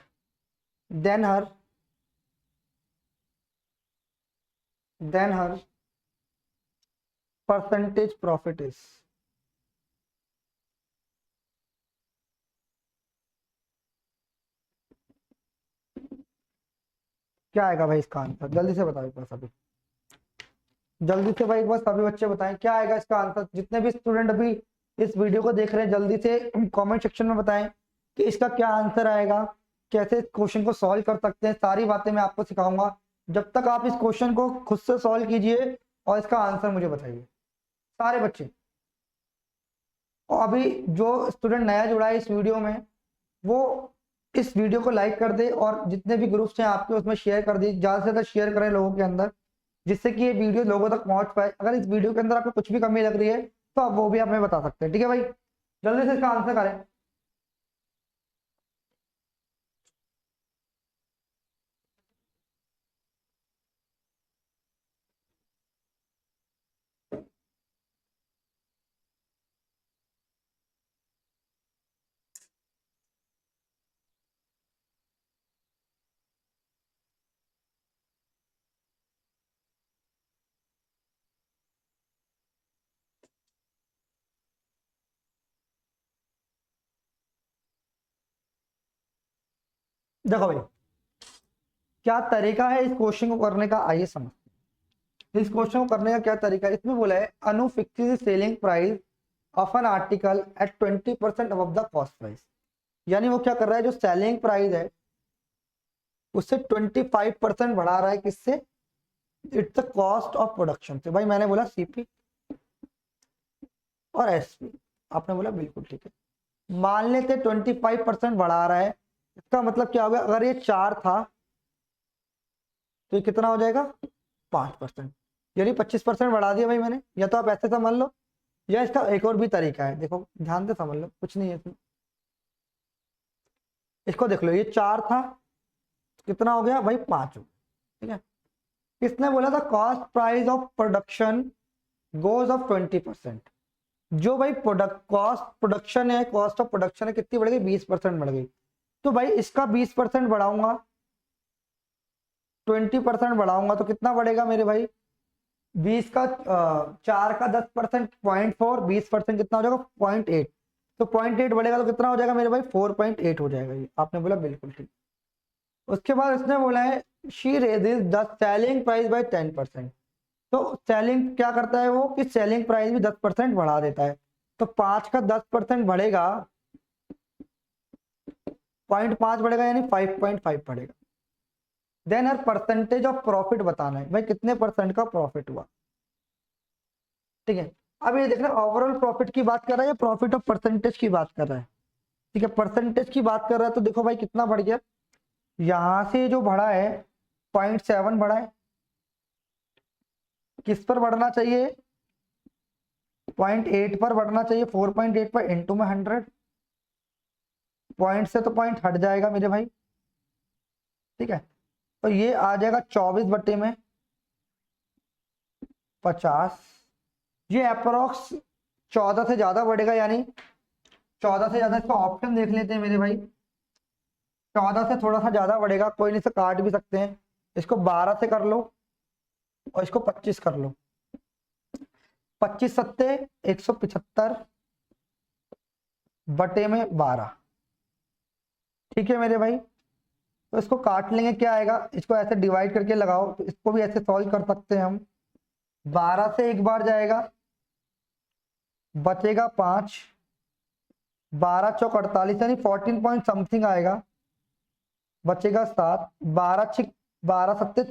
then her percentage profit is, क्या आएगा भाई इसका answer? जल्दी से बताओ एक बार सभी, जल्दी से भाई एक बार सभी बच्चे बताएं क्या आएगा इसका आंसर। जितने भी स्टूडेंट अभी इस वीडियो को देख रहे हैं जल्दी से कमेंट सेक्शन में बताएं कि इसका क्या आंसर आएगा, कैसे इस क्वेश्चन को सॉल्व कर सकते हैं। सारी बातें मैं आपको सिखाऊंगा। जब तक आप इस क्वेश्चन को खुद से सॉल्व कीजिए और इसका आंसर मुझे बताइए सारे बच्चे। और अभी जो स्टूडेंट नया जुड़ा है इस वीडियो में वो इस वीडियो को लाइक कर दे और जितने भी ग्रुप्स हैं आपके उसमें शेयर कर दी, ज्यादा से ज्यादा शेयर करें लोगों के अंदर, जिससे कि ये वीडियो लोगों तक पहुंच पाए। अगर इस वीडियो के अंदर आपको कुछ भी कमी लग रही है तो आप वो भी आप हमें बता सकते हैं। ठीक है भाई, जल्दी से इसका आंसर करें। देखो भाई क्या तरीका है इस क्वेश्चन को करने का, आइए समझ। इस क्वेश्चन को करने का क्या तरीका है, इसमें बोला है Anu fixes selling price of an article at 20% above the cost price. यानी वो क्या कर रहा है, जो सेलिंग प्राइस है उससे 25% बढ़ा रहा है। किससे? It's the cost of production से। भाई मैंने बोला सीपी और एसपी, आपने बोला बिल्कुल ठीक है। मान लेते 25% बढ़ा रहा है, इसका मतलब क्या होगा, अगर ये 4 था तो ये कितना हो जाएगा 5%, यानी 25% बढ़ा दिया भाई मैंने। या तो आप ऐसे समझ लो या इसका एक और भी तरीका है, देखो ध्यान से समझ लो, कुछ नहीं है इसमें। इसको देख लो, ये 4 था, कितना हो गया भाई 5 हो गया। ठीक है, किसने बोला था cost price of production goes off 20%। जो भाई प्रोडक्ट कॉस्ट प्रोडक्शन है, कॉस्ट ऑफ प्रोडक्शन है कितनी बढ़ गई 20% बढ़ गई। तो भाई इसका 20% बढ़ाऊंगा, 20% बढ़ाऊंगा तो कितना बढ़ेगा मेरे भाई, 20 का 4 का 10% 0.4, 20% कितना हो जाएगा 0.8। तो 0.8 बढ़ेगा तो कितना हो जाएगा मेरे भाई 4.8 हो जाएगा। ये आपने बोला बिल्कुल ठीक। उसके बाद इसने बोला है she raises the selling price by 10%। तो सेलिंग क्या करता है वो, कि सेलिंग प्राइस भी 10% बढ़ा देता है। तो 5 का 10% बढ़ेगा, 0.5 बढ़ेगा यानी 5.5 बढ़ेगा। Then her percentage of profit बताना है, भाई कितने परसेंट का प्रॉफिट हुआ। ठीक है, अब ये देखना ओवरऑल प्रॉफिट की बात कर रहा है या प्रॉफिट ऑफ परसेंटेज की बात कर रहा है। ठीक है, परसेंटेज की बात कर रहा है तो देखो भाई कितना बढ़ गया, यहां से जो बढ़ा है 0.7 बढ़ा है। किस पर बढ़ना चाहिए, 0.8 पर बढ़ना चाहिए। 4.8 पर इंटू में 100, पॉइंट से तो पॉइंट हट जाएगा मेरे भाई। ठीक है, तो ये आ जाएगा 24 बट्टे में 50। ये अप्रोक्स 14 से ज्यादा बढ़ेगा, यानी 14 से ज्यादा। इसका ऑप्शन देख लेते हैं मेरे भाई, 14 से थोड़ा सा ज्यादा बढ़ेगा, कोई नहीं से काट भी सकते हैं। इसको 12 से कर लो और इसको 25 कर लो। 25 सत्ते 175 बटे में 12। ठीक है मेरे भाई, तो इसको काट लेंगे, क्या आएगा, इसको ऐसे डिवाइड करके लगाओ तो इसको भी ऐसे सॉल्व कर सकते हैं हम। 12 से एक बार जाएगा, बचेगा 5, 12 चौक 48 यानी 14 पॉइंट समथिंग आएगा, बचेगा 7, 12 छिक 12 सत्ते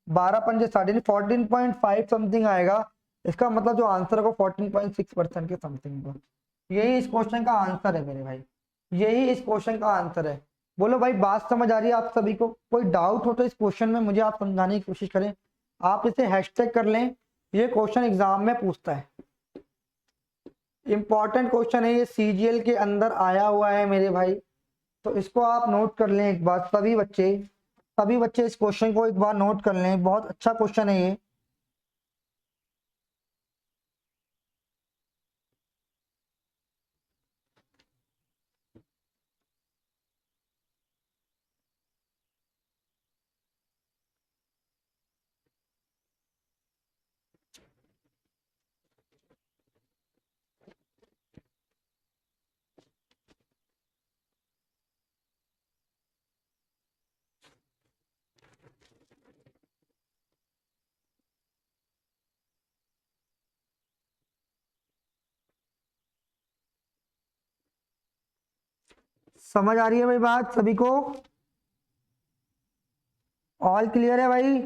12 पंजे 60 14.5 समथिंग आएगा। इसका मतलब जो आंसर होगा 14.6% के समथिंग का। यही इस क्वेश्चन का आंसर है मेरे भाई, यही इस क्वेश्चन का आंसर है। बोलो भाई बात समझ आ रही है आप सभी को? कोई डाउट हो तो इस क्वेश्चन में मुझे आप समझाने की कोशिश करें। आप इसे हैशटैग कर लें, ये क्वेश्चन एग्जाम में पूछता है, इंपॉर्टेंट क्वेश्चन है ये, सीजीएल के अंदर आया हुआ है मेरे भाई। तो इसको आप नोट कर लें एक बार, सभी बच्चे इस क्वेश्चन को एक बार नोट कर लें, बहुत अच्छा क्वेश्चन है ये। समझ आ रही है भाई बात सभी को? ऑल क्लियर है भाई?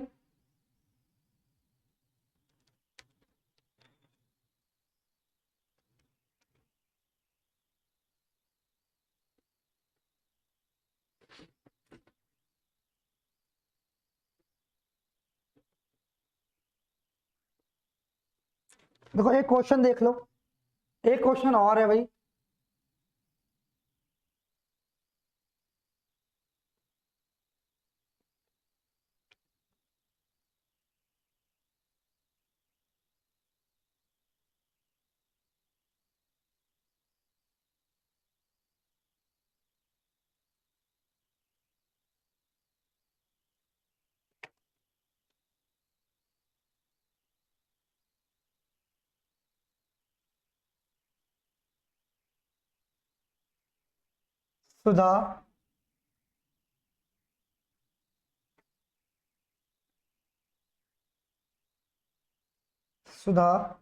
देखो एक क्वेश्चन देख लो, एक क्वेश्चन और है भाई। सुधा, सुधा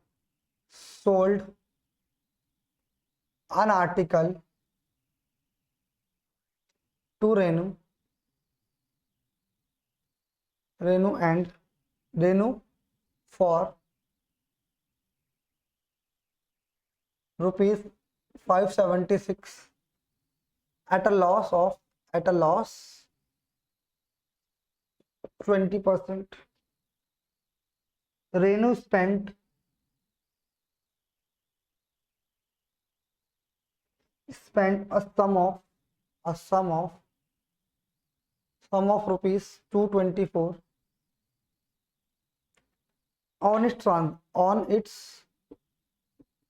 sold an article to Renu for rupees 576 at a loss of 20%. Renu spent a sum of rupees 224 on its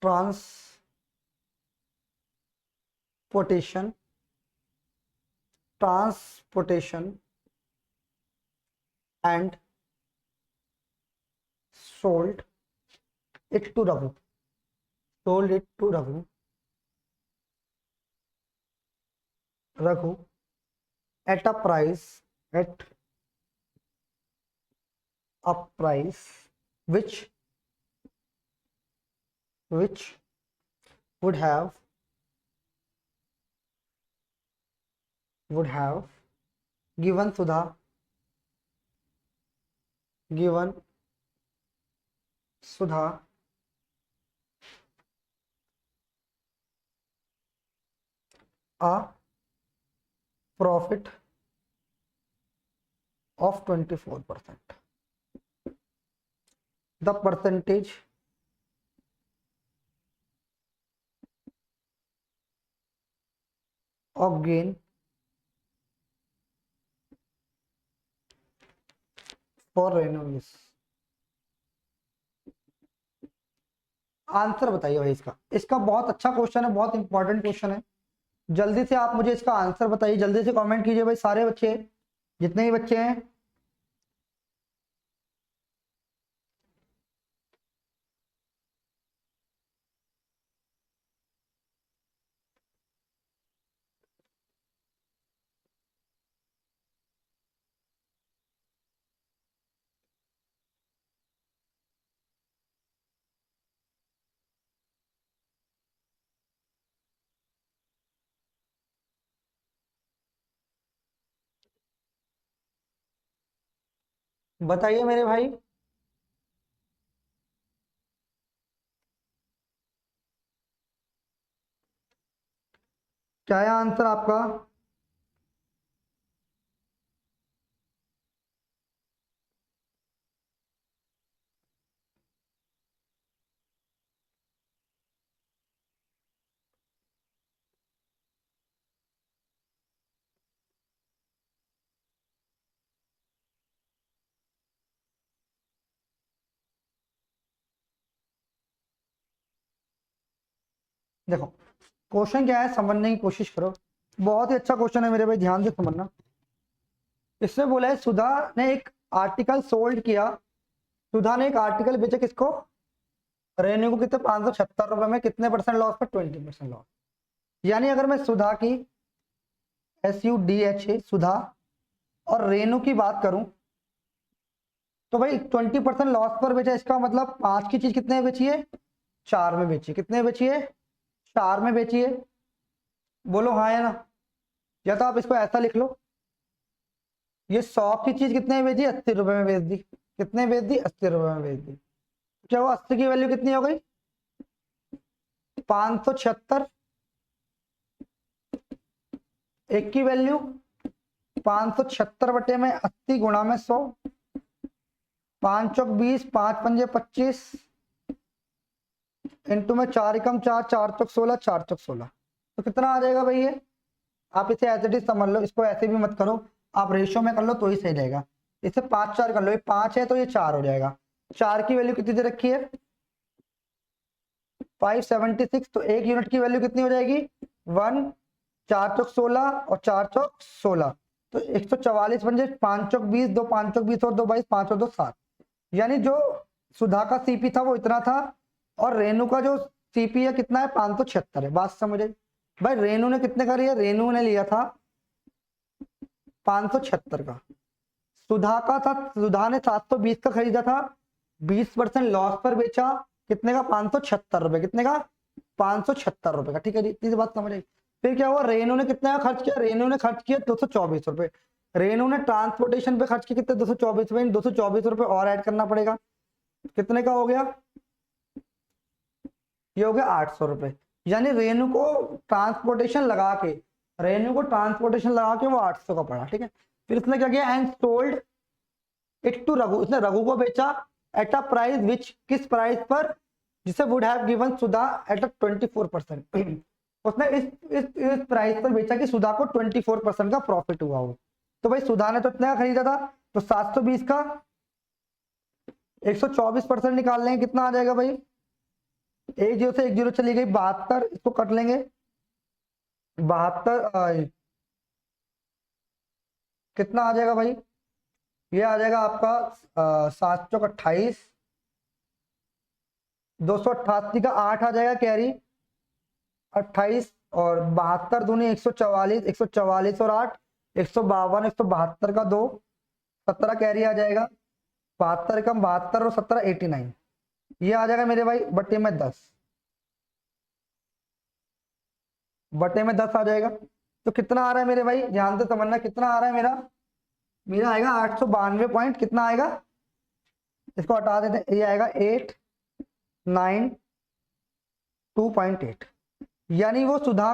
transportation and sold it to Raghu at a price which would have given Sudha a profit of 24%. The percentage of gain for Renu is। Answer बताइए भाई इसका। इसका बहुत अच्छा question है, बहुत important question है। जल्दी से आप मुझे इसका आंसर बताइए, जल्दी से कमेंट कीजिए भाई सारे बच्चे, जितने ही बच्चे हैं। बताइए मेरे भाई। क्या है आंसर आपका? देखो क्वेश्चन क्या है समझने की कोशिश करो, बहुत ही अच्छा क्वेश्चन है मेरे भाई, ध्यान से समझना। इसमें बोला है सुधा ने एक आर्टिकल सोल्ड किया, सुधा ने एक आर्टिकल बेचा किसको? रेन्यू को। कितने? 576 रुपए में। कितने परसेंट लॉस पर? 20% लॉस। यानी अगर मैं सुधा की SUDHA सुधा और रेनू की बात करूं तो भाई 20% लॉस पर बेचा, इसका मतलब 5 की चीज कितने में बेची है? 4 में बेची। कितने में बेची है? 4 में बेची है। बोलो हाँ या ना। या तो आप इसको ऐसा लिख लो, ये 100 की चीज कितने में बेची, 80 रुपए में बेच दी। कितने बेच दी, 80 रुपए में बेच दी। क्या वो 80 की वैल्यू कितनी हो गई, 576। एक की वैल्यू 576 बटे में 80 गुणा में 100, 5 चौक 20, 5 पंजे 25, इंटू में 4 एकम 4, 4 चौक 16, 4 चौक 16। तो कितना आ जाएगा भाई ये, आप इसे एज इट इज समझ लो, इसको ऐसे भी मत करो, आप रेशियो में कर लो तो ही सही रहेगा। इसे 5 4 कर लो, ये 5 है तो ये 4 हो जाएगा। 4 की वैल्यू कितनी दे रखी है, 576। तो एक यूनिट की वैल्यू कितनी हो जाएगी, 1, 4 चौक 16 और 4 चौक 16, तो 144 बन जाए। 5 चौक 20, 2 5 चौक 20 और 2 22, 5 और 2 7। यानी जो सुधा का सीपी था वो इतना था, और रेनू का जो सीपी है कितना है, 576 है। बात समझ आई भाई, रेनू ने कितने का लिया, रेनू ने लिया था 576 का। सुधा का था, सुधा ने 720 का खरीदा था, 20% लॉस पर बेचा, कितने का, 576 रुपए। कितने का, 576 रुपए का। ठीक है जी, इतनी बात समझ आई। फिर क्या हुआ, रेनू ने कितना खर्च किया, रेनू ने खर्च किया 224 रुपए। रेनू ने ट्रांसपोर्टेशन पे खर्च किए कितने, 224 रुपए। 224 रुपए और ऐड करना पड़ेगा, कितने का हो गया, ये हो गया 800 रुपए। यानी रेनू को ट्रांसपोर्टेशन लगा के, रेनू को ट्रांसपोर्टेशन लगा के वो 800 का पड़ा। ठीक है, फिर इसने क्या किया, and sold it to Raghu, इसने रघु को बेचा एट अ प्राइस विच, किस प्राइस पर, जिसे would have given Sudha at a 24%। उसने इस प्राइस पर बेचा कि सुधा को 24% का प्रॉफिट हुआ हो। तो भाई सुधा ने तो इतने का खरीदा था, तो 720 का 124% निकाल लेंगे, कितना आ जाएगा भाई, एक जीरो से एक जीरो चली गई, 72, इसको कट लेंगे, 72 कितना आ जाएगा भाई, ये आ जाएगा आपका 7 चौक 28, 288 का 8 आ जाएगा कैरी 28, और 72 दूनी 144, 144 और 8 152, 172 का 2, 17 कैरी आ जाएगा, 72 कम 72 और 17 89, ये आ जाएगा मेरे भाई बटे में 10, बटे में 10 आ जाएगा। तो कितना आ रहा है मेरे भाई, ध्यान से समझना, कितना आ रहा है मेरा, मेरा आएगा 892 पॉइंट, कितना आएगा, इसको हटा देते हैं, ये आएगा 892.8। यानी वो सुधा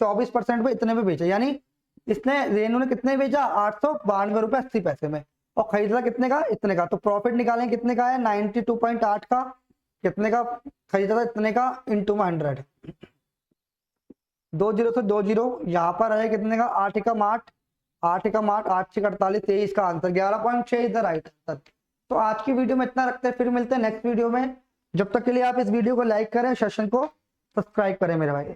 24% पे इतने पे बेचा, यानी इसने, रेनू ने कितने बेचा, 892 रुपए 80 पैसे में, और खरीदा कितने का, इतने का। तो प्रॉफिट निकालें, कितने का है, 92.8 का, कितने का खरीदा था, इतने का, इंटू में 100, 2 जीरो से 2 जीरो, यहाँ पर आए कितने का, 8 एकम 8, 8 एकम 8, 8 6 48, 23 का आंसर 11.6 इधर राइट आंसर। तो आज की वीडियो में इतना रखते हैं, फिर मिलते हैं नेक्स्ट वीडियो में। जब तक के लिए आप इस वीडियो को लाइक करें, सेशन को सब्सक्राइब करें मेरे भाई।